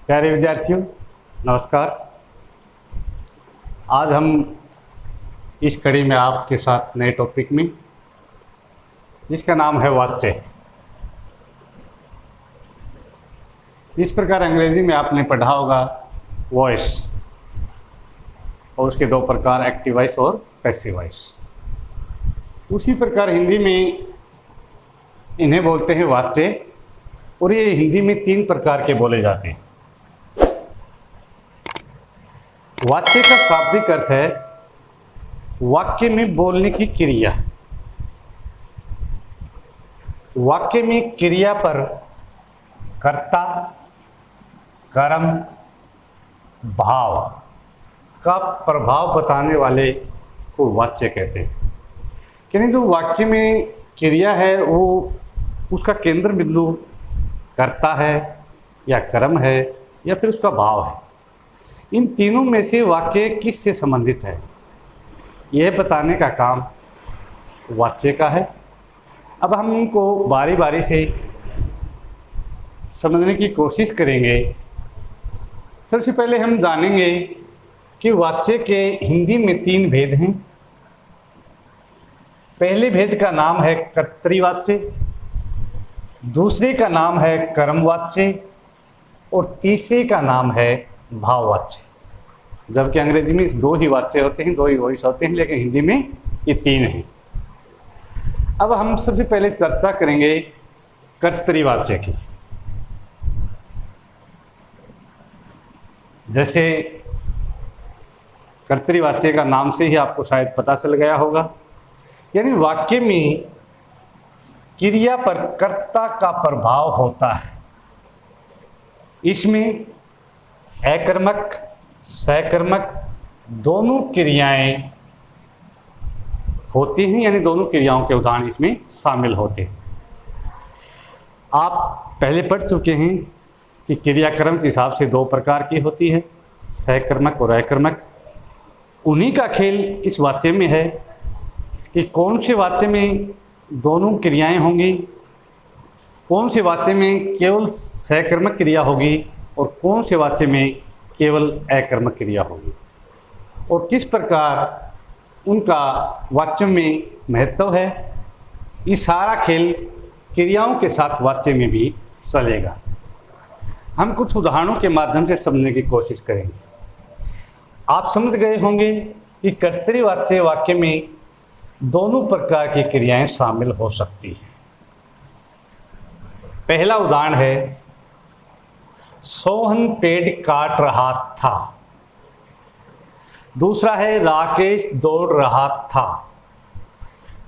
प्यारे विद्यार्थियों, नमस्कार। आज हम इस कड़ी में आपके साथ नए टॉपिक में, जिसका नाम है वाच्य। इस प्रकार अंग्रेजी में आपने पढ़ा होगा वॉइस, और उसके दो प्रकार, एक्टिव वॉइस और पैसिव वॉइस। उसी प्रकार हिंदी में इन्हें बोलते हैं वाच्य, और ये हिंदी में तीन प्रकार के बोले जाते हैं। वाच्य का शाब्दिक अर्थ है वाक्य में बोलने की क्रिया। वाक्य में क्रिया पर कर्ता, कर्म, भाव का प्रभाव बताने वाले को वाच्य कहते हैं। यानी जो वाक्य में क्रिया है वो उसका केंद्र बिंदु कर्ता है या कर्म है या फिर उसका भाव है। इन तीनों में से वाक्य किससे संबंधित है, यह बताने का काम वाच्य का है। अब हम इनको बारी बारी से समझने की कोशिश करेंगे। सबसे पहले हम जानेंगे कि वाच्य के हिंदी में तीन भेद हैं। पहले भेद का नाम है कर्तृवाच्य, दूसरे का नाम है कर्मवाच्य और तीसरे का नाम है भाववाच्य। जबकि अंग्रेजी में दो ही वाच्य होते हैं, दो ही वॉइस होते हैं, लेकिन हिंदी में ये तीन हैं। अब हम सबसे पहले चर्चा करेंगे कर्तृवाच्य की। जैसे कर्तृवाच्य का नाम से ही आपको शायद पता चल गया होगा, यानी वाक्य में क्रिया पर कर्ता का प्रभाव होता है। इसमें अकर्मक, सकर्मक दोनों क्रियाएं होती हैं, यानी दोनों क्रियाओं के उदाहरण इसमें शामिल होते हैं। आप पहले पढ़ चुके हैं कि क्रियाक्रम के हिसाब से दो प्रकार की होती है, सकर्मक और अकर्मक। उन्हीं का खेल इस वाच्य में है कि कौन से वाच्य में दोनों क्रियाएं होंगी, कौन से वाच्य में केवल सकर्मक क्रिया होगी और कौन से वाच्य में केवल अकर्मक क्रिया होगी, और किस प्रकार उनका वाच्य में महत्व है। ये सारा खेल क्रियाओं के साथ वाच्य में भी चलेगा। हम कुछ उदाहरणों के माध्यम से समझने की कोशिश करेंगे। आप समझ गए होंगे कि कर्तृवाच्य वाक्य में दोनों प्रकार की क्रियाएं शामिल हो सकती हैं। पहला उदाहरण है, सोहन पेड़ काट रहा था। दूसरा है, राकेश दौड़ रहा था।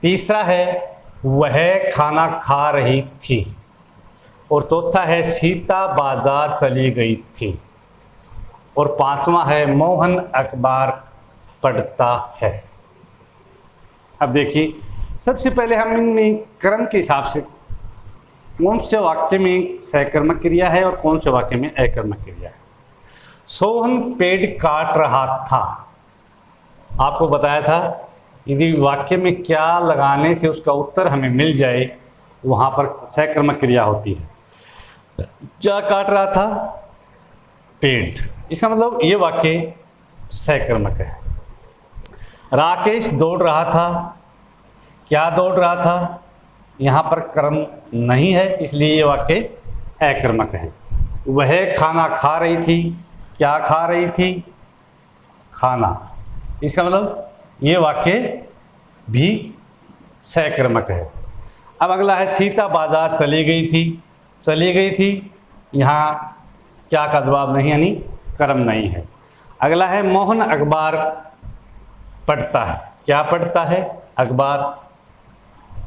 तीसरा है, वह खाना खा रही थी। और चौथा है, सीता बाजार चली गई थी। और पांचवा है, मोहन अखबार पढ़ता है। अब देखिए, सबसे पहले हम इनमें क्रम के हिसाब से कौन से वाक्य में सकर्मक क्रिया है और कौन से वाक्य में अकर्मक क्रिया है। सोहन पेड़ काट रहा था, आपको बताया था यदि वाक्य में क्या लगाने से उसका उत्तर हमें मिल जाए, वहाँ पर सकर्मक क्रिया होती है। क्या काट रहा था? पेड़। इसका मतलब ये वाक्य सकर्मक है। राकेश दौड़ रहा था, क्या दौड़ रहा था? यहाँ पर कर्म नहीं है, इसलिए ये वाक्य अकर्मक है। वह खाना खा रही थी, क्या खा रही थी? खाना। इसका मतलब ये वाक्य भी सकर्मक है। अब अगला है, सीता बाजार चली गई थी। चली गई थी, यहाँ क्या का जवाब नहीं, यानी कर्म नहीं है। अगला है, मोहन अखबार पढ़ता है। क्या पढ़ता है? अखबार।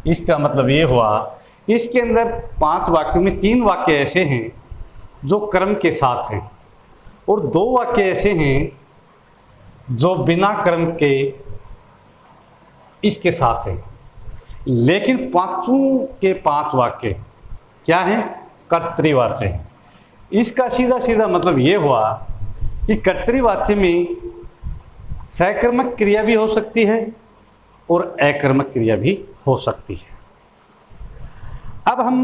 इसका मतलब ये हुआ, इसके अंदर 5 वाक्यों में 3 वाक्य ऐसे हैं जो कर्म के साथ हैं और 2 वाक्य ऐसे हैं जो बिना कर्म के इसके साथ हैं। लेकिन पांचों के 5 वाक्य क्या हैं? कर्तृवाच्य हैं। इसका सीधा सीधा मतलब ये हुआ कि कर्तृवाच्य में सकर्मक क्रिया भी हो सकती है और अकर्मक क्रिया भी हो सकती है। अब हम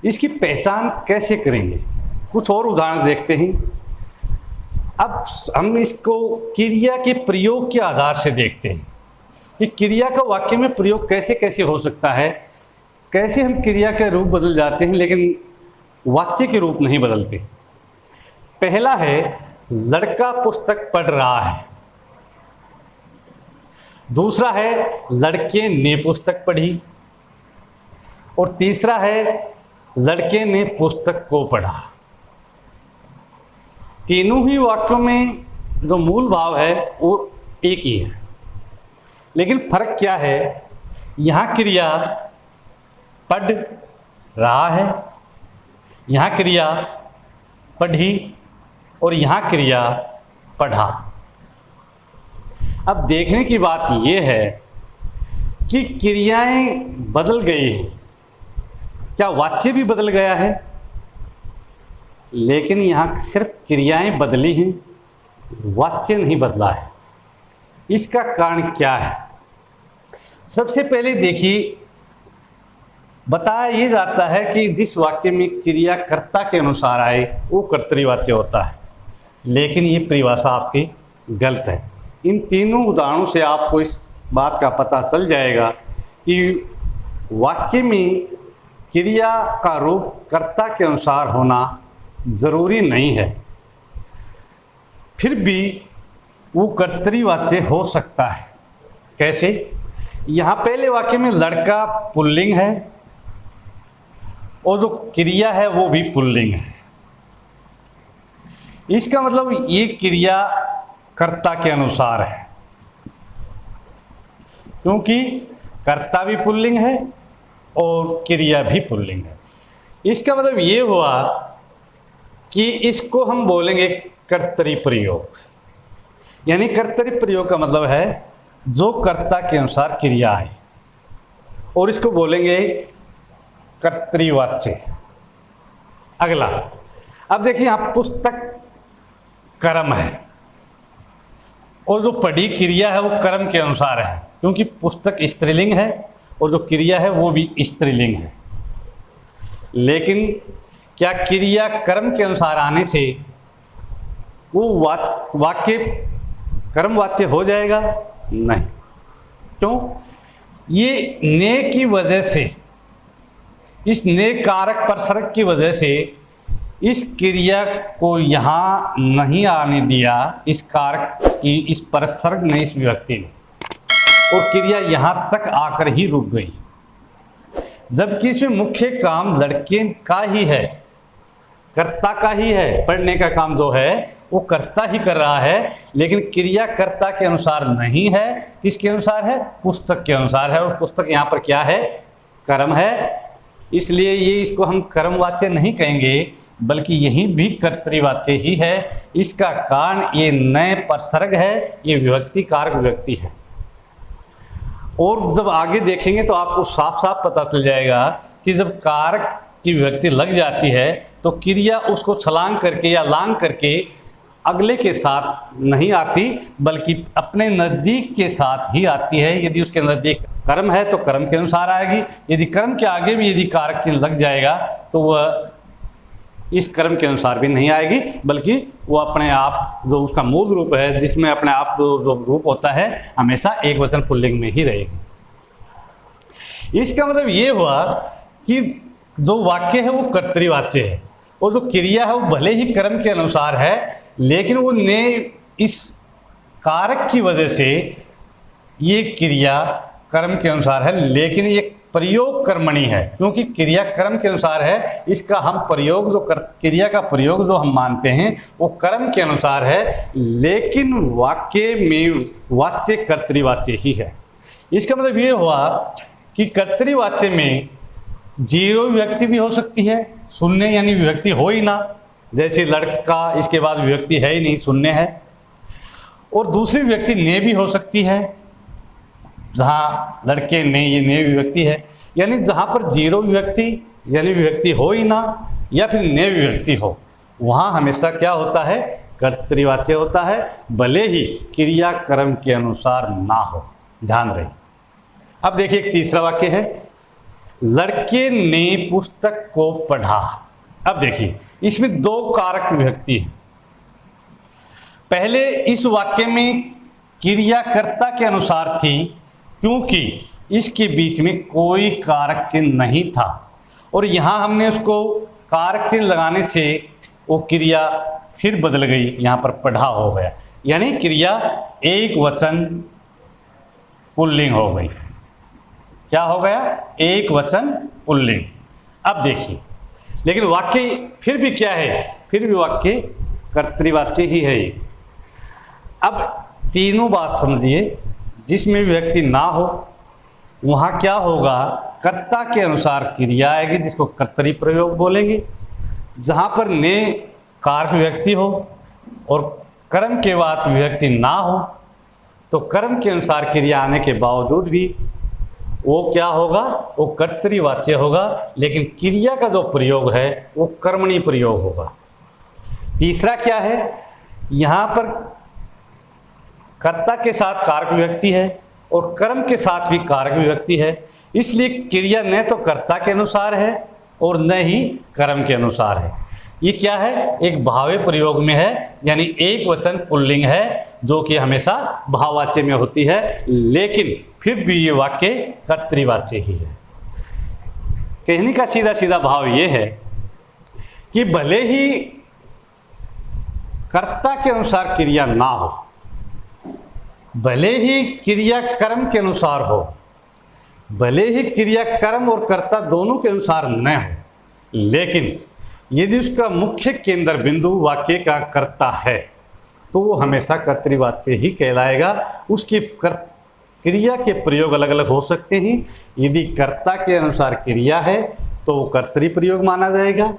इसकी पहचान कैसे करेंगे? कुछ और उदाहरण देखते हैं। अब हम इसको क्रिया के प्रयोग के आधार से देखते हैं कि क्रिया का वाक्य में प्रयोग कैसे कैसे हो सकता है, कैसे हम क्रिया का रूप बदल जाते हैं लेकिन वाच्य के रूप नहीं बदलते। पहला है लड़का पुस्तक पढ़ रहा है, दूसरा है लड़के ने पुस्तक पढ़ी, और तीसरा है लड़के ने पुस्तक को पढ़ा। तीनों ही वाक्यों में जो मूल भाव है वो एक ही है, लेकिन फर्क क्या है, यहाँ क्रिया पढ़ रहा है, यहाँ क्रिया पढ़ी, और यहाँ क्रिया पढ़ा। अब देखने की बात यह है कि क्रियाएं बदल गई हैं, क्या वाच्य भी बदल गया है? लेकिन यहाँ सिर्फ क्रियाएं बदली हैं, वाच्य नहीं बदला है। इसका कारण क्या है? सबसे पहले देखिए, बताया ये जाता है कि जिस वाक्य में क्रिया कर्ता के अनुसार आए वो कर्तृवाच्य होता है, लेकिन ये परिभाषा आपकी गलत है। इन तीनों उदाहरणों से आपको इस बात का पता चल जाएगा कि वाक्य में क्रिया का रूप कर्ता के अनुसार होना जरूरी नहीं है, फिर भी वो कर्तृवाच्य हो सकता है। कैसे? यहाँ पहले वाक्य में लड़का पुल्लिंग है और जो क्रिया है वो भी पुल्लिंग है। इसका मतलब ये क्रिया कर्ता के अनुसार है, क्योंकि कर्ता भी पुल्लिंग है और क्रिया भी पुल्लिंग है। इसका मतलब ये हुआ कि इसको हम बोलेंगे कर्तरी प्रयोग, यानी कर्तरी प्रयोग का मतलब है जो कर्ता के अनुसार क्रिया है, और इसको बोलेंगे कर्तृवाच्य। अगला, अब देखिए यहाँ पुस्तक कर्म है और जो पढ़ी क्रिया है वो कर्म के अनुसार है, क्योंकि पुस्तक स्त्रीलिंग है और जो क्रिया है वो भी स्त्रीलिंग है। लेकिन क्या क्रिया कर्म के अनुसार आने से वो वाक्य कर्मवाच्य हो जाएगा? नहीं। क्यों? ये ने की वजह से, इस ने कारक परसर्ग की वजह से इस क्रिया को यहाँ नहीं आने दिया, इस कारक की, इस परसर्ग ने, इस विभक्ति ने, और क्रिया यहाँ तक आकर ही रुक गई। जबकि इसमें मुख्य काम लड़के का ही है, कर्ता का ही है। पढ़ने का काम जो है वो कर्ता ही कर रहा है, लेकिन क्रिया कर्ता के अनुसार नहीं है। किसके अनुसार है? पुस्तक के अनुसार है, और पुस्तक यहाँ पर क्या है? कर्म है। इसलिए ये इसको हम कर्मवाच्य नहीं कहेंगे, बल्कि यही भी कर्तृवाच्य ही है। इसका कारण ये नए परसर्ग है, ये विभक्ति कारक विभक्ति है। और जब आगे देखेंगे तो आपको साफ साफ पता चल जाएगा कि जब कारक की विभक्ति लग जाती है तो क्रिया उसको छलांग करके या लांग करके अगले के साथ नहीं आती, बल्कि अपने नज़दीक के साथ ही आती है। यदि उसके नज़दीक कर्म है तो कर्म के अनुसार आएगी, यदि कर्म के आगे भी यदि कारक चिन्ह लग जाएगा तो वह इस कर्म के अनुसार भी नहीं आएगी, बल्कि वो अपने आप जो उसका मूल रूप है, जिसमें अपने आप जो रूप होता है, हमेशा एक वचन पुल्लिंग में ही रहेगी। इसका मतलब ये हुआ कि जो वाक्य है वो कर्तृवाच्य है, और जो क्रिया है वो भले ही कर्म के अनुसार है, लेकिन वो ने इस कारक की वजह से ये क्रिया कर्म के अनुसार है, लेकिन ये प्रयोग कर्मणि है, क्योंकि क्रिया कर्म के अनुसार है। इसका हम प्रयोग जो क्रिया का प्रयोग जो हम मानते हैं वो कर्म के अनुसार है, लेकिन वाक्य में वाच्य कर्तृवाच्य ही है। इसका मतलब ये हुआ कि कर्तृवाच्य में जीरो विभक्ति भी हो सकती है, शून्य यानी विभक्ति हो ही ना, जैसे लड़का, इसके बाद विभक्ति है ही नहीं, शून्य है। और दूसरी विभक्ति ने भी हो सकती है, जहाँ लड़के ने, ये ने विभक्ति है, यानी जहाँ पर जीरो विभक्ति यानी विभक्ति हो ही ना, या फिर ने विभक्ति हो, वहाँ हमेशा क्या होता है? कर्तृवाच्य होता है, भले ही क्रिया कर्म के अनुसार ना हो। ध्यान रहे। अब देखिए एक तीसरा वाक्य है, लड़के ने पुस्तक को पढ़ा। अब देखिए, इसमें दो कारक विभक्ति है। पहले इस वाक्य में क्रिया कर्ता के अनुसार थी, क्योंकि इसके बीच में कोई कारक चिन्ह नहीं था, और यहाँ हमने उसको कारक चिन्ह लगाने से वो क्रिया फिर बदल गई, यहाँ पर पढ़ा हो गया, यानी क्रिया एक वचन पुल्लिंग हो गई। क्या हो गया? एक वचन पुल्लिंग। अब देखिए, लेकिन वाक्य फिर भी क्या है? फिर भी वाक्य कर्तृवाच्य ही है। अब तीनों बात समझिए, जिसमें विभक्ति ना हो वहाँ क्या होगा? कर्ता के अनुसार क्रिया आएगी, जिसको कर्तरी प्रयोग बोलेंगे। जहाँ पर ने कारक विभक्ति हो और कर्म के बाद विभक्ति ना हो, तो कर्म के अनुसार क्रिया आने के बावजूद भी वो क्या होगा? वो कर्तृवाच्य होगा, लेकिन क्रिया का जो प्रयोग है वो कर्मणी प्रयोग होगा। तीसरा क्या है? यहाँ पर कर्ता के साथ कारक विभक्ति है और कर्म के साथ भी कारक विभक्ति है, इसलिए क्रिया न तो कर्ता के अनुसार है और न ही कर्म के अनुसार है। ये क्या है? एक भावे प्रयोग में है, यानी एक वचन पुल्लिंग है, जो कि हमेशा भाववाच्य में होती है, लेकिन फिर भी ये वाक्य कर्तृवाच्य ही है। कहने का सीधा सीधा भाव ये है कि भले ही कर्ता के अनुसार क्रिया ना हो, भले ही क्रिया कर्म के अनुसार हो, भले ही क्रिया कर्म और कर्ता दोनों के अनुसार न हो, लेकिन यदि उसका मुख्य केंद्र बिंदु वाक्य का कर्ता है तो वो हमेशा कर्तृवाच्य ही कहलाएगा। उसकी क्रिया के प्रयोग अलग अलग हो सकते हैं। यदि कर्ता के अनुसार क्रिया है तो वो कर्तरी प्रयोग माना जाएगा,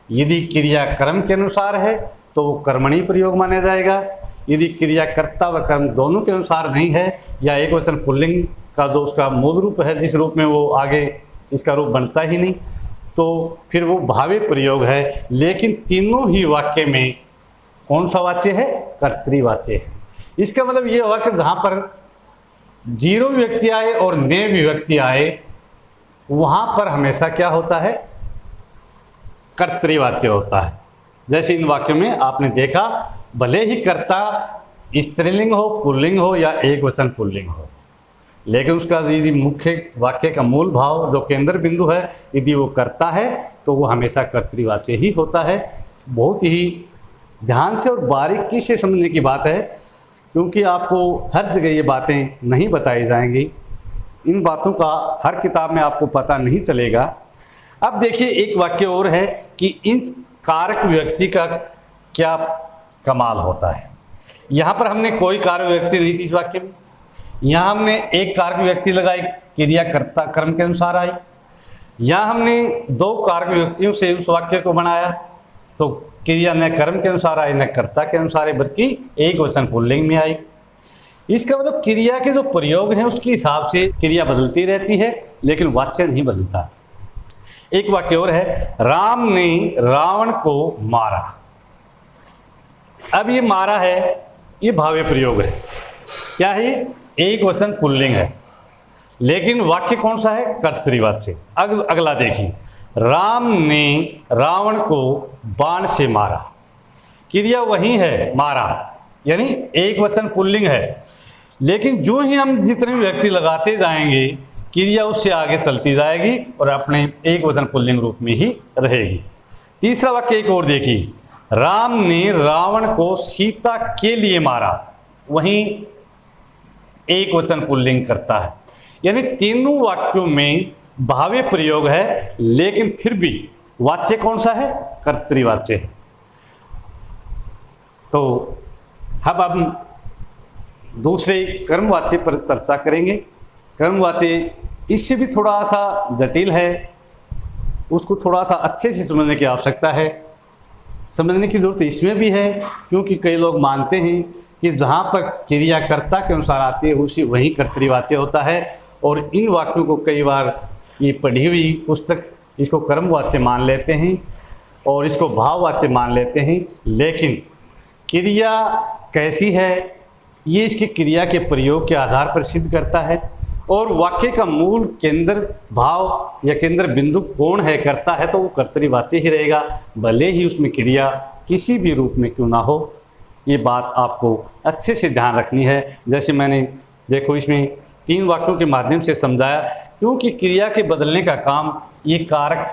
यदि क्रिया कर्म के अनुसार है तो वो कर्मणी प्रयोग माना जाएगा, यदि क्रिया कर्ता व कर्म दोनों के अनुसार नहीं है, या एक वचन पुल्लिंग का जो उसका मूल रूप है, जिस रूप में वो आगे इसका रूप बनता ही नहीं, तो फिर वो भावे प्रयोग है। लेकिन तीनों ही वाक्य में कौन सा वाच्य है? कर्तृवाच्य है। इसका मतलब ये हुआ कि जहाँ पर जीरो विभक्ति आए और ने विभक्ति आए, वहाँ पर हमेशा क्या होता है? कर्तृवाच्य होता है। जैसे इन वाक्यों में आपने देखा, भले ही कर्ता स्त्रीलिंग हो, पुल्लिंग हो या एक वचन पुल्लिंग हो, लेकिन उसका यदि मुख्य वाक्य का मूल भाव जो केंद्र बिंदु है, यदि वो कर्ता है तो वो हमेशा कर्तृवाच्य ही होता है। बहुत ही ध्यान से और बारीकी से समझने की बात है, क्योंकि आपको हर जगह ये बातें नहीं बताई जाएंगी। इन बातों का हर किताब में आपको पता नहीं चलेगा। अब देखिए, एक वाक्य और है कि इन कारक विभक्ति का क्या कमाल होता है। यहाँ पर हमने कोई कारक विभक्ति नहीं थी इस वाक्य में, यहाँ हमने एक कारक विभक्ति लगाई, क्रिया कर्ता कर्म के अनुसार आई। यहाँ हमने दो कारक विभक्तियों से उस वाक्य को बनाया, तो क्रिया न कर्म के अनुसार आई न कर्ता के अनुसार आई, बल्कि एक वचन पुल्लिंग में आई। इसका मतलब क्रिया के जो प्रयोग हैं उसके हिसाब से क्रिया बदलती रहती है, लेकिन वाच्य नहीं बदलता। एक वाक्य और है, राम ने रावण को मारा। अब ये मारा है, ये भावे प्रयोग है। क्या है? एक वचन पुल्लिंग है, लेकिन वाक्य कौन सा है? कर्तृवाच्य। अगला देखिए, राम ने रावण को बाण से मारा। क्रिया वही है, मारा, यानी एक वचन पुल्लिंग है, लेकिन जो ही हम जितने व्यक्ति लगाते जाएंगे, क्रिया उससे आगे चलती जाएगी और अपने एक वचन पुल्लिंग रूप में ही रहेगी। तीसरा वाक्य एक और देखिए, राम ने रावण को सीता के लिए मारा। वहीं एक वचन पुल्लिंग करता है, यानी तीनों वाक्यों में भावे प्रयोग है, लेकिन फिर भी वाच्य कौन सा है? कर्तृवाच्य है। तो अब हम दूसरे कर्मवाच्य पर चर्चा करेंगे। कर्मवाच्य इससे भी थोड़ा सा जटिल है, उसको थोड़ा सा अच्छे से समझने की आवश्यकता है। समझने की जरूरत इसमें भी है क्योंकि कई लोग मानते हैं कि जहाँ पर क्रिया कर्ता के अनुसार आती है उसी वही कर्तृवाच्य होता है, और इन वाक्यों को कई बार ये पढ़ी हुई पुस्तक इसको कर्मवाच्य मान लेते हैं और इसको भाववाच्य मान लेते हैं। लेकिन क्रिया कैसी है ये इसकी क्रिया के प्रयोग के आधार पर सिद्ध करता है, और वाक्य का मूल केंद्र भाव या केंद्र बिंदु कौन है, करता है, तो वो कर्तृवाच्य ही रहेगा, भले ही उसमें क्रिया किसी भी रूप में क्यों ना हो। ये बात आपको अच्छे से ध्यान रखनी है। जैसे मैंने देखो इसमें 3 वाक्यों के माध्यम से समझाया, क्योंकि क्रिया के बदलने का काम ये कारक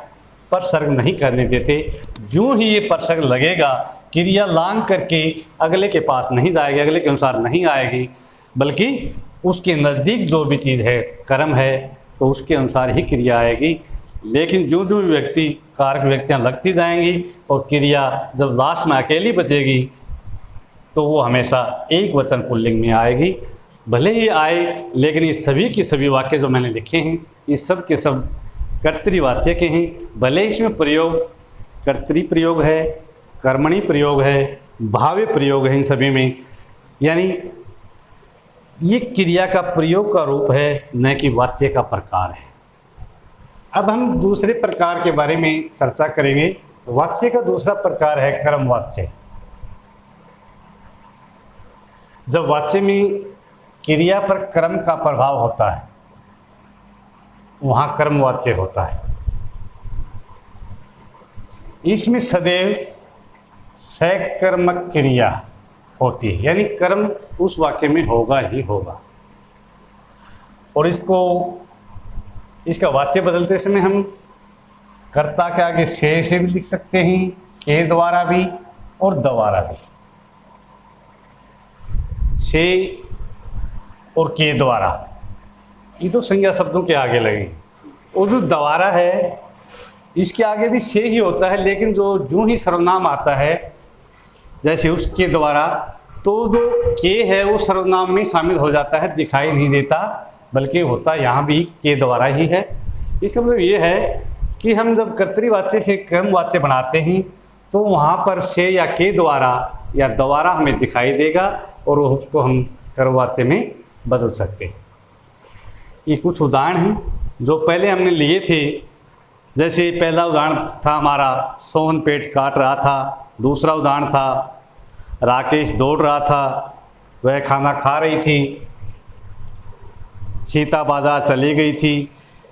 परसर्ग नहीं करने देते। यूँ ही ये परसर्ग लगेगा, क्रिया लांग करके अगले के पास नहीं जाएगी, अगले के अनुसार नहीं आएगी, बल्कि उसके नज़दीक जो भी चीज़ है, कर्म है, तो उसके अनुसार ही क्रिया आएगी। लेकिन जो जो व्यक्ति कारक व्यक्तियाँ लगती जाएंगी और क्रिया जब लास्ट में अकेली बचेगी तो वो हमेशा एक वचन पुल्लिंग में आएगी। भले ही आए, लेकिन ये सभी के सभी वाक्य जो मैंने लिखे हैं ये सब के सब कर्तृवाच्य के हैं। भले इसमें प्रयोग कर्तृ प्रयोग है, कर्मणि प्रयोग है, भावे प्रयोग है, इन सभी में, यानी ये क्रिया का प्रयोग का रूप है, न कि वाच्य का प्रकार है। अब हम दूसरे प्रकार के बारे में चर्चा करेंगे। वाच्य का दूसरा प्रकार है कर्मवाच्य। जब वाच्य में क्रिया पर कर्म का प्रभाव होता है वहाँ कर्मवाच्य होता है। इसमें सदैव सकर्मक क्रिया होती है, यानी कर्म उस वाक्य में होगा ही होगा। और इसका वाच्य बदलते समय हम कर्ता के आगे से भी लिख सकते हैं, के द्वारा भी और द्वारा भी। से और के द्वारा ये तो संज्ञा शब्दों के आगे लगेंगे, और जो द्वारा है इसके आगे भी से ही होता है, लेकिन जो ही सर्वनाम आता है जैसे उसके द्वारा, तो जो के है वो सर्वनाम में शामिल हो जाता है, दिखाई नहीं देता, बल्कि होता यहाँ भी के द्वारा ही है। इसका मतलब ये है कि हम जब कर्तृवाच्य से कर्मवाच्य बनाते हैं तो वहाँ पर से या के द्वारा या द्वारा हमें दिखाई देगा और उसको हम कर्मवाच्य में बदल सकते हैं। ये कुछ उदाहरण हैं जो पहले हमने लिए थे। जैसे पहला उदाहरण था हमारा सोहन पेट काट रहा था, दूसरा उदाहरण था राकेश दौड़ रहा था, वह खाना खा रही थी, सीता बाजार चली गई थी,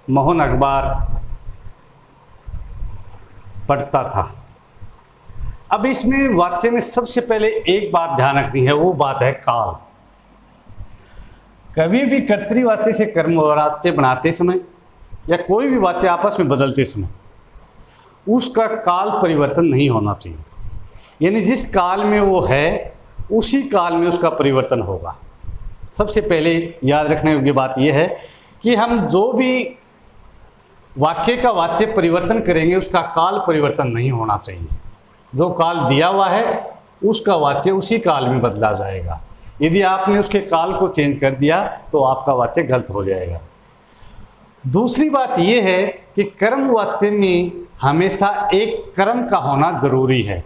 मोहन अखबार पढ़ता था। अब इसमें वाच्य में सबसे पहले एक बात ध्यान रखनी है, वो बात है काल। कभी भी कर्तृवाच्य से कर्मवाच्य बनाते समय या कोई भी वाच्य आपस में बदलते समय उसका काल परिवर्तन नहीं होना चाहिए, यानी जिस काल में वो है उसी काल में उसका परिवर्तन होगा। सबसे पहले याद रखने योग्य बात यह है कि हम जो भी वाक्य का वाच्य परिवर्तन करेंगे उसका काल परिवर्तन नहीं होना चाहिए। जो काल दिया हुआ है उसका वाच्य उसी काल में बदला जाएगा। यदि आपने उसके काल को चेंज कर दिया तो आपका वाच्य गलत हो जाएगा। दूसरी बात यह है कि कर्म वाच्य में हमेशा एक कर्म का होना जरूरी है।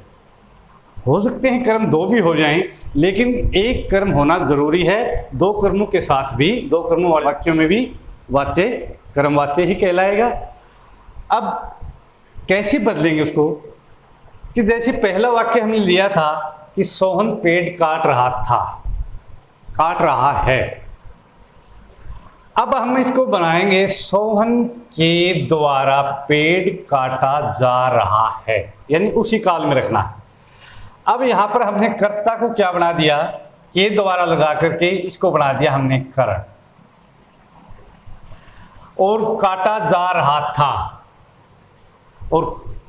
हो सकते हैं कर्म दो भी हो जाएं, लेकिन एक कर्म होना जरूरी है। दो कर्मों के साथ भी, दो कर्मों वाले वाक्यों में भी वाच्य कर्म वाच्य ही कहलाएगा। अब कैसे बदलेंगे उसको, कि जैसे पहला वाक्य हमने लिया था कि सोहन पेड़ काट रहा था, काट रहा है। अब हम इसको बनाएंगे सोहन के द्वारा पेड़ काटा जा रहा है, यानी उसी काल में रखना है। अब यहां पर हमने कर्ता को क्या बना दिया, के द्वारा लगा करके इसको बना दिया हमने करण, और काटा जा रहा था और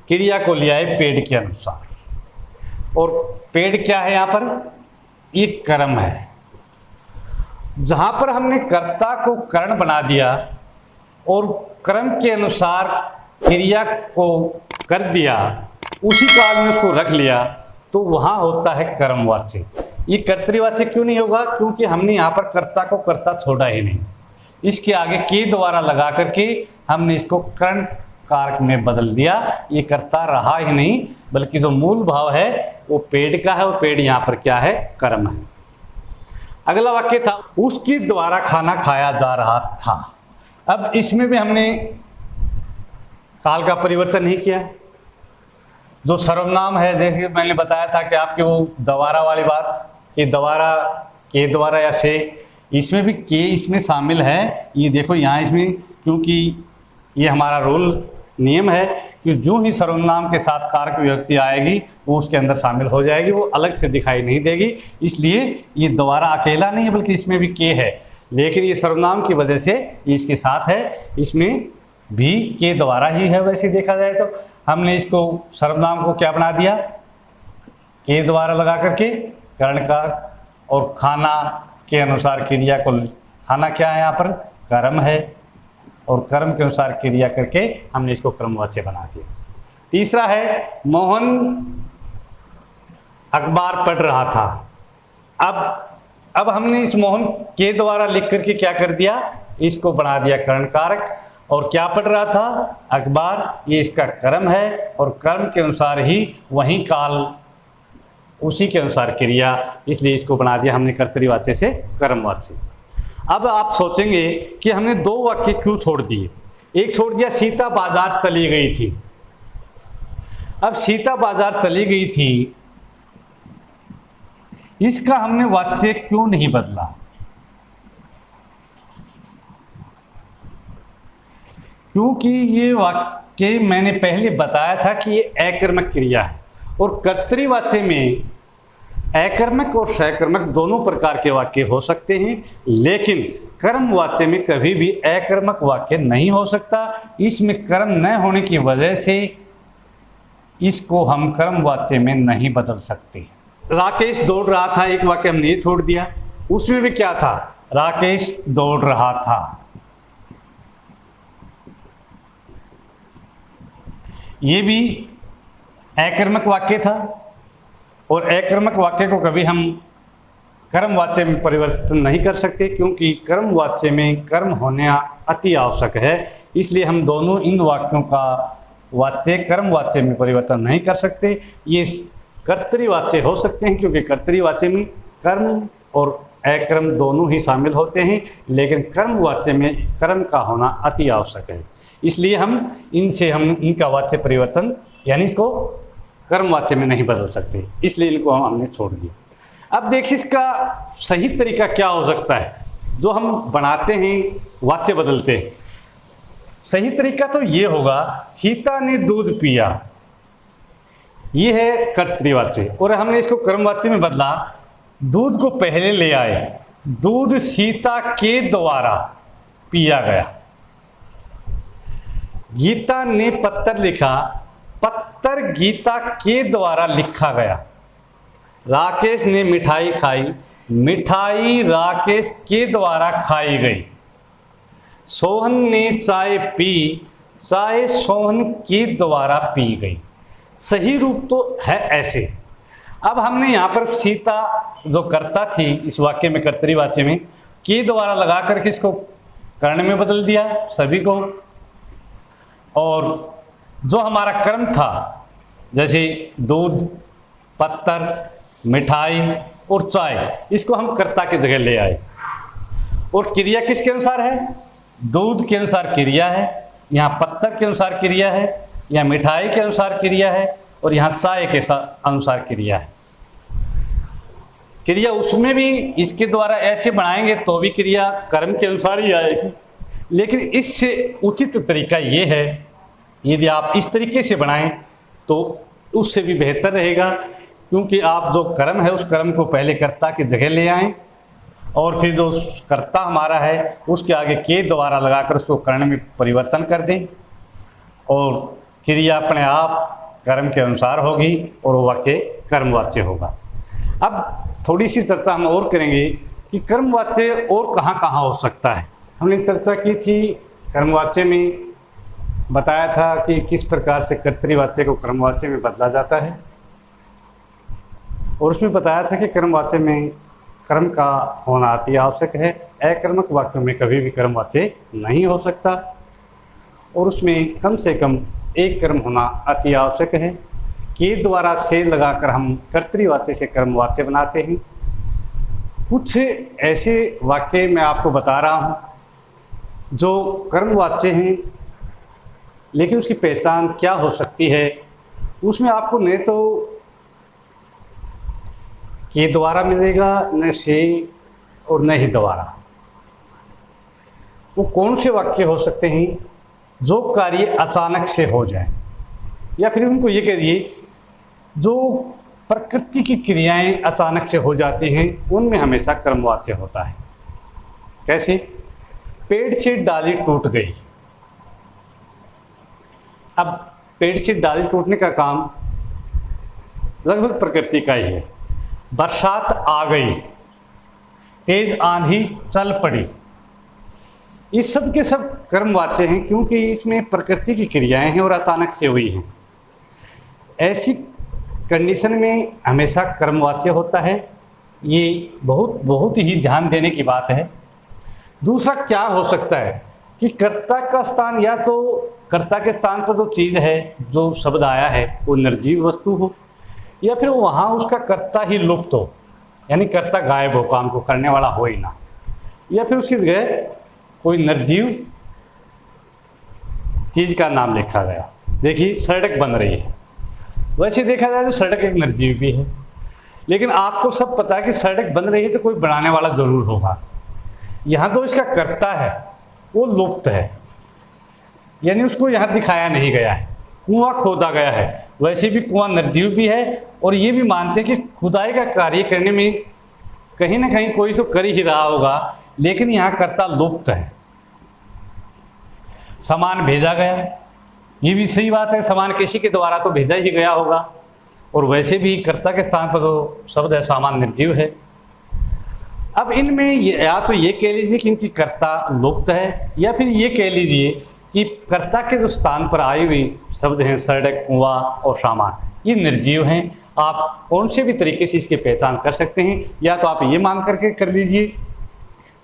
क्रिया को लिया है पेड़ के अनुसार। और पेड़ क्या है यहां पर, ये कर्म है। जहां पर हमने कर्ता को करण बना दिया और कर्म के अनुसार क्रिया को कर दिया, उसी काल में उसको रख लिया, तो वहां होता है कर्मवाच्य। ये कर्तृवाच्य क्यों नहीं होगा, क्योंकि हमने यहाँ पर कर्ता को कर्ता छोड़ा ही नहीं। इसके आगे के द्वारा लगा करके हमने इसको कर्ण कारक में बदल दिया। ये कर्ता रहा ही नहीं, बल्कि जो मूल भाव है वो पेड़ का है, वो पेड़ यहाँ पर क्या है, कर्म है। अगला वाक्य था उसके द्वारा खाना खाया जा रहा था। अब इसमें भी हमने काल का परिवर्तन नहीं किया। जो सर्वनाम है, देखिए मैंने बताया था कि आपके वो द्वारा वाली बात, कि द्वारा, के द्वारा या से, इसमें भी के इसमें शामिल है। ये देखो यहाँ इसमें, क्योंकि ये हमारा रूल नियम है कि जो ही सर्वनाम के साथ कारक विभक्ति आएगी वो उसके अंदर शामिल हो जाएगी, वो अलग से दिखाई नहीं देगी। इसलिए ये दोबारा अकेला नहीं है बल्कि इसमें भी के है, लेकिन ये सर्वनाम की वजह से ये इसके साथ है, इसमें भी के द्वारा ही है। वैसे देखा जाए तो हमने इसको सर्वनाम को क्या बना दिया, के द्वारा लगा करके कर्ण का, और खाना के अनुसार क्रिया को, खाना क्या है यहाँ पर कर्म है, और कर्म के अनुसार क्रिया करके हमने इसको क्रमवाच्य बना दिया। तीसरा है मोहन अखबार पढ़ रहा था। अब हमने इस मोहन के द्वारा लिख करके क्या कर दिया, इसको बना दिया कर्ण कारक, और क्या पढ़ रहा था, अखबार, ये इसका कर्म है, और कर्म के अनुसार ही वही काल, उसी के अनुसार क्रिया, इसलिए इसको बना दिया हमने कर्तरीवाच्य से कर्मवाच्य। अब आप सोचेंगे कि हमने दो वाक्य क्यों छोड़ दिए। एक छोड़ दिया सीता बाजार चली गई थी। अब सीता बाजार चली गई थी, इसका हमने वाच्य क्यों नहीं बदला, क्योंकि ये वाक्य मैंने पहले बताया था कि ये अकर्मक क्रिया है, और कर्तरीवाच्य में अकर्मक और सकर्मक दोनों प्रकार के वाक्य हो सकते हैं, लेकिन कर्म वाच्य में कभी भी अकर्मक वाक्य नहीं हो सकता। इसमें कर्म न होने की वजह से इसको हम कर्म वाच्य में नहीं बदल सकते। राकेश दौड़ रहा था, एक वाक्य हमने ये छोड़ दिया, उसमें भी क्या था, राकेश दौड़ रहा था। ये भी अकर्मक वाक्य था, और अकर्मक वाक्य को कभी हम कर्म वाच्य में परिवर्तन नहीं कर सकते, क्योंकि कर्म वाच्य में कर्म होना अति आवश्यक है। इसलिए हम दोनों इन वाक्यों का वाच्य कर्म वाच्य में परिवर्तन नहीं कर सकते। ये कर्तरीवाच्य हो सकते हैं, क्योंकि कर्तरीवाच्य में कर्म और अकर्म दोनों ही शामिल होते हैं, लेकिन कर्म वाच्य में कर्म का होना अति आवश्यक है। इसलिए हम इनका वाच्य परिवर्तन, यानी इसको कर्मवाच्य में नहीं बदल सकते, इसलिए इनको हमने छोड़ दिया। अब देखिए इसका सही तरीका क्या हो सकता है, जो हम बनाते हैं वाच्य बदलते हैं। सही तरीका तो ये होगा, सीता ने दूध पिया, ये है कर्तरीवाच्य, और हमने इसको कर्मवाच्य में बदला, दूध को पहले ले आए, दूध सीता के द्वारा पिया गया। गीता ने पत्र लिखा, पत्र गीता के द्वारा लिखा गया। राकेश ने मिठाई खाई, मिठाई राकेश के द्वारा खाई गई। सोहन ने चाय पी, चाय सोहन के द्वारा पी गई। सही रूप तो है ऐसे। अब हमने यहाँ पर सीता जो कर्ता थी इस वाक्य में कर्तरीवाच्य में, के द्वारा लगा करके इसको कर्ण में बदल दिया सभी को, और जो हमारा कर्म था जैसे दूध, पत्थर, मिठाई और चाय, इसको हम कर्ता की जगह ले आए, और क्रिया किसके अनुसार है, दूध के अनुसार क्रिया है, यहाँ पत्थर के अनुसार क्रिया है, यहाँ मिठाई के अनुसार क्रिया है, और यहाँ चाय के अनुसार क्रिया है। क्रिया उसमें भी इसके द्वारा ऐसे बनाएंगे तो भी क्रिया कर्म के अनुसार ही आएगी, लेकिन इससे उचित तरीका ये है, यदि आप इस तरीके से बनाएं तो उससे भी बेहतर रहेगा, क्योंकि आप जो कर्म है उस कर्म को पहले कर्ता की जगह ले आएं, और फिर जो कर्ता हमारा है उसके आगे के द्वारा लगाकर उसको कर्ण में परिवर्तन कर दें, और क्रिया अपने आप कर्म के अनुसार होगी और वो वाक्य कर्मवाच्य होगा। अब थोड़ी सी चर्चा हम और करेंगे कि कर्मवाच्य और कहाँ कहाँ हो सकता है। हमने चर्चा की थी, कर्मवाच्य में बताया था कि किस प्रकार से कर्तरीवाच्य को कर्मवाच्य में बदला जाता है, और उसमें बताया था कि कर्मवाच्य में कर्म का होना अति आवश्यक है, अकर्मक वाक्यों में कभी भी कर्मवाच्य नहीं हो सकता, और उसमें कम से कम एक कर्म होना अति आवश्यक है। के द्वारा से लगाकर हम कर्तरीवाच्य से कर्मवाच्य बनाते हैं। कुछ ऐसे वाक्य मैं आपको बता रहा हूँ जो कर्मवाच्य हैं, लेकिन उसकी पहचान क्या हो सकती है, उसमें आपको न तो के द्वारा मिलेगा, न से, और न ही दोबारा। वो कौन से वाक्य हो सकते हैं जो कार्य अचानक से हो जाए, या फिर उनको ये कह दिए जो प्रकृति की क्रियाएं अचानक से हो जाती हैं, उनमें हमेशा कर्मवाच्य होता है। कैसे? पेड़ से डाली टूट गई। अब पेड़ से डाली टूटने का काम लगभग प्रकृति का ही है। बरसात आ गई, तेज आंधी चल पड़ी, ये सब के सब कर्मवाच्य हैं, क्योंकि इसमें प्रकृति की क्रियाएं हैं और अचानक से हुई हैं। ऐसी कंडीशन में हमेशा कर्मवाच्य होता है। ये बहुत ही ध्यान देने की बात है। दूसरा क्या हो सकता है कि कर्ता का स्थान, या तो कर्ता के स्थान पर जो चीज़ है, जो शब्द आया है, वो निर्जीव वस्तु हो, या फिर वहाँ उसका कर्ता ही लुप्त हो, यानी कर्ता गायब हो, काम को करने वाला हो ही ना, या फिर उसकी जगह कोई निर्जीव चीज़ का नाम लिखा गया। देखिए सड़क बन रही है, वैसे देखा जाए तो सड़क एक निर्जीव भी है, लेकिन आपको सब पता है कि सड़क बन रही है तो कोई बनाने वाला जरूर होगा। यहाँ तो इसका कर्ता है वो लुप्त है, यानी उसको यहाँ दिखाया नहीं गया है। कुआं खोदा गया है, वैसे भी कुआं निर्जीव भी है, और ये भी मानते हैं कि खुदाई का कार्य करने में कहीं ना कहीं कोई तो कर ही रहा होगा, लेकिन यहाँ कर्ता लुप्त है। सामान भेजा गया है, ये भी सही बात है, सामान किसी के द्वारा तो भेजा ही गया होगा, और वैसे भी कर्ता के स्थान पर तो शब्द है सामान निर्जीव है। अब इनमें या तो ये कह लीजिए कि इनकी कर्ता लुप्त है, या फिर ये कह लीजिए कि कर्ता के जो स्थान पर आई हुई शब्द हैं सड़क, कुआं और सामान, ये निर्जीव हैं। आप कौन से भी तरीके से इसकी पहचान कर सकते हैं। या तो आप ये मान करके कर लीजिए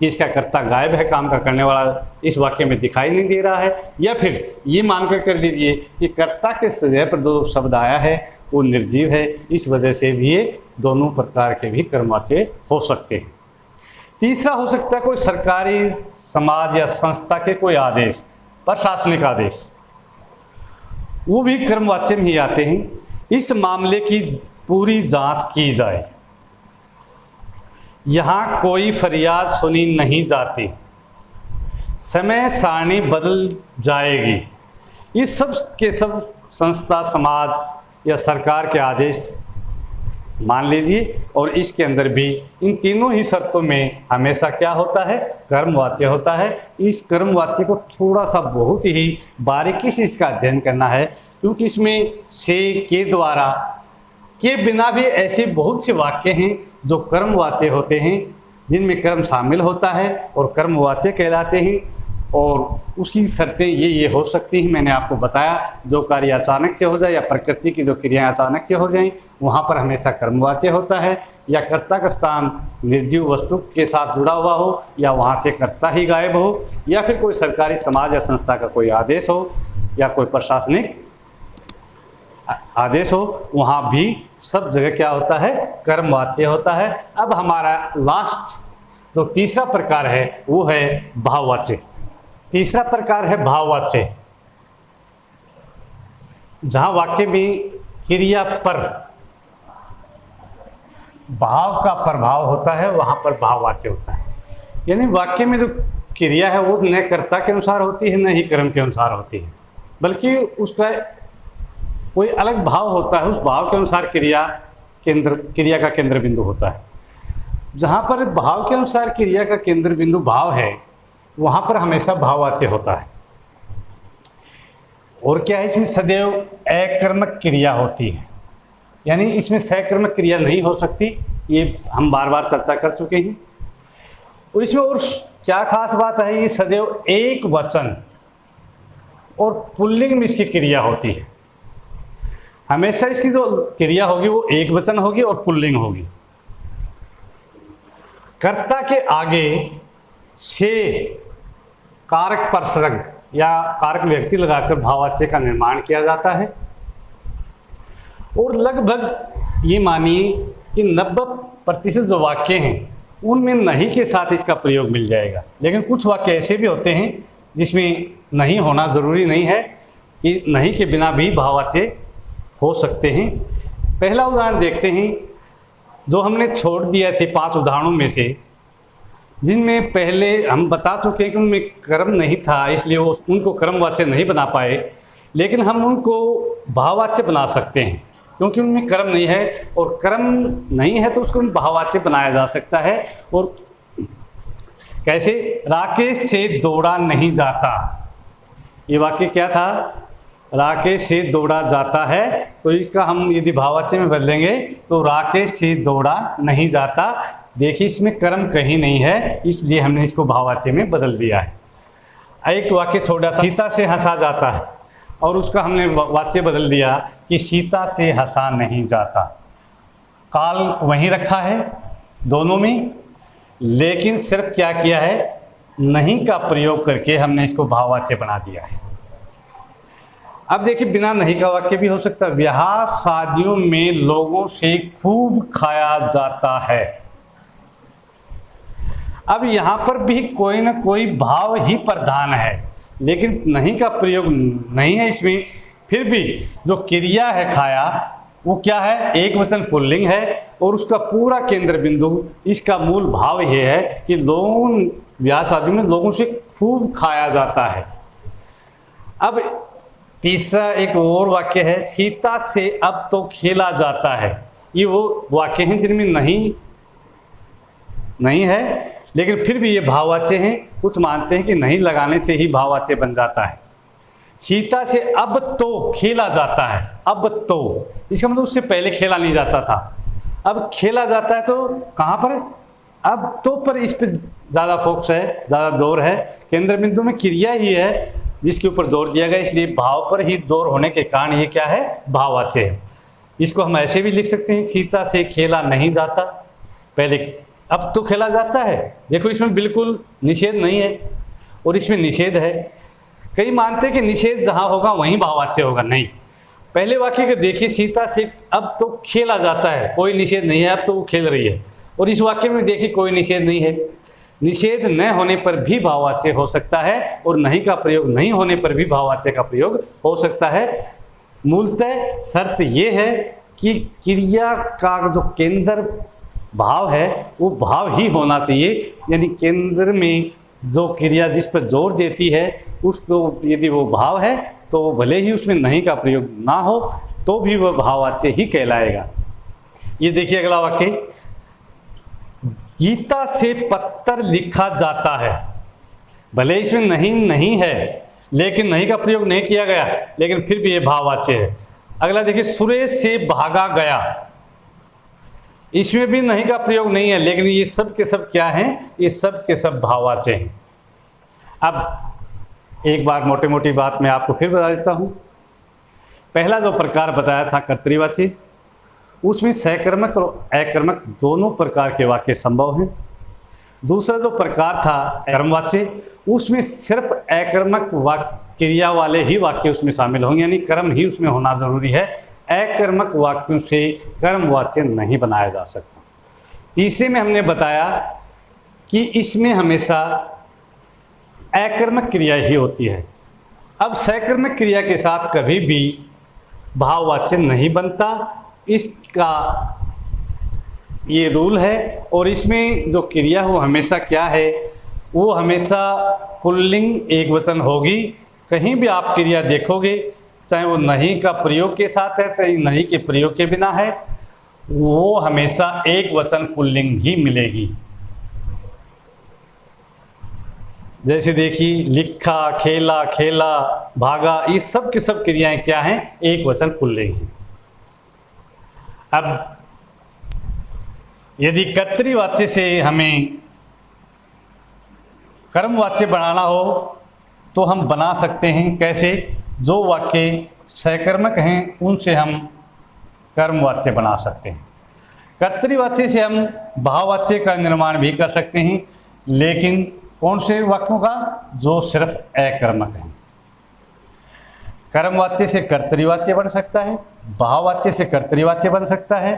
कि इसका कर्ता गायब है, काम का करने वाला इस वाक्य में दिखाई नहीं दे रहा है, या फिर ये मानकर कर लीजिए कि कर्ता के जगह पर जो शब्द आया है वो निर्जीव है। इस वजह से भी ये दोनों प्रकार के भी कर्मवाच्य हो सकते हैं। तीसरा हो सकता है कोई सरकारी, समाज या संस्था के कोई आदेश, प्रशासनिक आदेश, वो भी कर्मवाच्य में ही आते हैं। इस मामले की पूरी जांच की जाए, यहाँ कोई फरियाद सुनी नहीं जाती, समय सारणी बदल जाएगी, ये सब के सब संस्था, समाज या सरकार के आदेश मान लीजिए। और इसके अंदर भी इन तीनों ही शर्तों में हमेशा क्या होता है? कर्मवाच्य होता है। इस कर्मवाच्य को थोड़ा सा बहुत ही बारीकी से इसका अध्ययन करना है, क्योंकि इसमें से, के द्वारा, के बिना भी ऐसे बहुत से वाक्य हैं जो कर्मवाच्य होते हैं, जिनमें कर्म शामिल होता है और कर्मवाच्य कहलाते हैं। और उसकी शर्तें ये हो सकती हैं, मैंने आपको बताया। जो कार्य अचानक से हो जाए या प्रकृति की जो क्रियाएं अचानक से हो जाएं, वहाँ पर हमेशा कर्मवाच्य होता है, या कर्ता का स्थान निर्जीव वस्तु के साथ जुड़ा हुआ हो, या वहाँ से कर्ता ही गायब हो, या फिर कोई सरकारी, समाज या संस्था का कोई आदेश हो, या कोई प्रशासनिक आदेश हो, वहाँ भी सब जगह क्या होता है? कर्मवाच्य होता है। अब हमारा लास्ट जो तीसरा प्रकार है वो है भाववाच्य। तीसरा प्रकार है भाववाच्य, जहां वाक्य में क्रिया पर भाव का प्रभाव होता है, वहां पर भाववाच्य होता है। यानी वाक्य में जो क्रिया है वो न कर्ता के अनुसार होती है, न ही कर्म के अनुसार होती है, बल्कि उसका कोई अलग भाव होता है। उस भाव के अनुसार क्रिया का केंद्र बिंदु होता है। जहाँ पर भाव के अनुसार क्रिया का केंद्र बिंदु भाव है, वहाँ पर हमेशा भाववाच्य होता है। और क्या है? इसमें सदैव अकर्मक क्रिया होती है, यानी इसमें सकर्मक क्रिया नहीं हो सकती। ये हम बार बार चर्चा कर चुके हैं। और इसमें और क्या खास बात है? ये सदैव एक वचन और पुल्लिंग में इसकी क्रिया होती है। हमेशा इसकी जो क्रिया होगी वो एक वचन होगी और पुल्लिंग होगी। कर्ता के आगे से कारक परसर्ग या कारक व्यक्ति लगाकर भाववाच्य का निर्माण किया जाता है। और लगभग ये मानिए कि 90% जो वाक्य हैं उनमें नहीं के साथ इसका प्रयोग मिल जाएगा। लेकिन कुछ वाक्य ऐसे भी होते हैं जिसमें नहीं होना ज़रूरी नहीं है, कि नहीं के बिना भी भाववाच्य हो सकते हैं। पहला उदाहरण देखते हैं जो हमने छोड़ दिया थे 5 उदाहरणों में से। जिनमें पहले हम बता चुके हैं कि उनमें कर्म नहीं था, इसलिए वो उनको कर्मवाच्य नहीं बना पाए, लेकिन हम उनको भाववाच्य बना सकते हैं क्योंकि उनमें कर्म नहीं है, और कर्म नहीं है तो उसको भाववाच्य बनाया जा सकता है। और कैसे? राकेश से दौड़ा नहीं जाता, ये वाक्य क्या था? राकेश से दौड़ा जाता है, तो इसका हम यदि भाववाच्य में बदलेंगे तो राकेश से दौड़ा नहीं जाता। देखिए इसमें कर्म कहीं नहीं है, इसलिए हमने इसको भाववाच्य में बदल दिया है। एक वाक्य छोड़ा था, सीता से हंसा जाता है, और उसका हमने वाच्य बदल दिया कि सीता से हंसा नहीं जाता। काल वहीं रखा है दोनों में, लेकिन सिर्फ क्या किया है? नहीं का प्रयोग करके हमने इसको भाववाच्य बना दिया है। अब देखिए बिना नहीं का वाक्य भी हो सकता है। ब्याह शादियों में लोगों से खूब खाया जाता है। अब यहाँ पर भी कोई ना कोई भाव ही प्रधान है, लेकिन नहीं का प्रयोग नहीं है इसमें। फिर भी जो क्रिया है खाया, वो क्या है? एक वचन पुल्लिंग है, और उसका पूरा केंद्र बिंदु, इसका मूल भाव ये है कि लोगों ब्याह शादी में लोगों से खूब खाया जाता है। अब तीसरा एक और वाक्य है, सीता से अब तो खेला जाता है। ये वो वाक्य हैं जिनमें नहीं है, लेकिन फिर भी ये भाववाच्य हैं। कुछ मानते हैं कि नहीं लगाने से ही भाववाच्य बन जाता है। सीता से अब तो खेला जाता है, अब तो इसका मतलब उससे पहले खेला नहीं जाता था, अब खेला जाता है। तो कहाँ पर? अब तो पर इस पर ज़्यादा फोकस है, ज़्यादा जोर है। केंद्र बिंदु में क्रिया ही है जिसके ऊपर जोर दिया गया, इसलिए भाव पर ही जोर होने के कारण ये क्या है? भाववाच्य है। इसको हम ऐसे भी लिख सकते हैं, सीता से खेला नहीं जाता, पहले अब तो खेला जाता है। देखो इसमें बिल्कुल निषेध नहीं है, और इसमें निषेध है। कई मानते हैं कि निषेध जहाँ होगा वहीं भाववाच्य होगा। नहीं, पहले वाक्य को देखिए, सीता से अब तो खेला जाता है, कोई निषेध नहीं है, अब तो वो खेल रही है। और इस वाक्य में देखिए कोई निषेध नहीं है। निषेध न होने पर भी भाववाच्य हो सकता है, और नहीं का प्रयोग नहीं होने पर भी भाववाच्य का प्रयोग हो सकता है। मूलतः शर्त ये है कि क्रिया का जो केंद्र भाव है वो भाव ही होना चाहिए, यानी केंद्र में जो क्रिया जिस पर जोर देती है उसको यदि वो भाव है तो भले ही उसमें नहीं का प्रयोग ना हो तो भी वह भाववाच्य ही कहलाएगा। ये देखिए अगला वाक्य, गीता से पत्र लिखा जाता है। भले इसमें नहीं है, लेकिन नहीं का प्रयोग नहीं किया गया, लेकिन फिर भी ये भाववाच्य है। अगला देखिए, सुरेश से भागा गया। इसमें भी नहीं का प्रयोग नहीं है, लेकिन ये सब के सब क्या हैं? ये सब के सब भाववाच्य हैं। अब एक बार मोटी मोटी बात मैं आपको फिर बता देता हूँ। पहला जो प्रकार बताया था कर्तृवाच्य, उसमें सकर्मक और अकर्मक दोनों प्रकार के वाक्य संभव हैं। दूसरा जो प्रकार था कर्मवाच्य, उसमें सिर्फ अकर्मक क्रिया वाले ही वाक्य उसमें शामिल होंगे, यानी कर्म ही उसमें होना जरूरी है। अकर्मक वाक्यों से कर्मवाच्य नहीं बनाया जा सकता। तीसरे में हमने बताया कि इसमें हमेशा अकर्मक क्रिया ही होती है। अब सकर्मक क्रिया के साथ कभी भी भाववाच्य नहीं बनता, इसका ये रूल है। और इसमें जो क्रिया हो हमेशा क्या है? वो हमेशा पुल्लिंग एक वचन होगी। कहीं भी आप क्रिया देखोगे, चाहे वो नहीं का प्रयोग के साथ है चाहे नहीं के प्रयोग के बिना है, वो हमेशा एक वचन पुल्लिंग ही मिलेगी। जैसे देखिए, लिखा, खेला, खेला, भागा, ये सब की सब क्रियाएं क्या हैं? एक वचन पुल्लिंग हैं। अब यदि कर्तृवाच्य से हमें कर्मवाच्य बनाना हो तो हम बना सकते हैं। कैसे? जो वाक्य सकर्मक हैं उनसे हम कर्मवाच्य बना सकते हैं। कर्तृवाच्य से हम भाववाच्य का निर्माण भी कर सकते हैं, लेकिन कौन से वाक्यों का? जो सिर्फ अकर्मक हैं। कर्मवाच्य से कर्तृवाच्य बन सकता है, भाववाच्य से कर्तृवाच्य बन सकता है,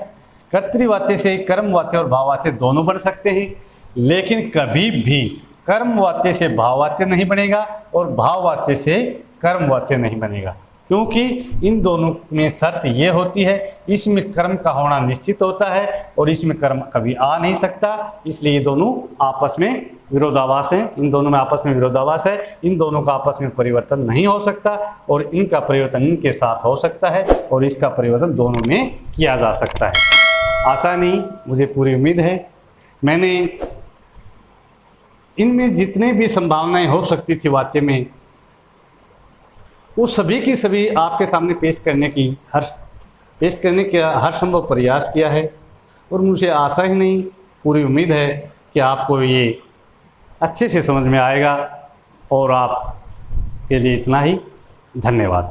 कर्तृवाच्य से कर्मवाच्य और भाववाच्य दोनों बन सकते हैं, लेकिन कभी भी कर्मवाच्य से भाववाच्य नहीं बनेगा और भाववाच्य से कर्मवाच्य नहीं बनेगा। क्योंकि इन दोनों में शर्त ये होती है, इसमें कर्म का होना निश्चित होता है और इसमें कर्म कभी आ नहीं सकता, इसलिए ये दोनों आपस में विरोधाभास हैं। इन दोनों में आपस में विरोधाभास है, इन दोनों का आपस में परिवर्तन नहीं हो सकता और इनका परिवर्तन इनके साथ हो सकता है और इसका परिवर्तन दोनों में किया जा सकता है। आशा नहीं, मुझे पूरी उम्मीद है मैंने इनमें जितने भी संभावनाएं हो सकती थी वाक्य में, वो सभी की सभी आपके सामने पेश करने का हर संभव प्रयास किया है और मुझे आशा ही नहीं, पूरी उम्मीद है कि आपको ये अच्छे से समझ में आएगा और आप के लिए इतना ही। धन्यवाद।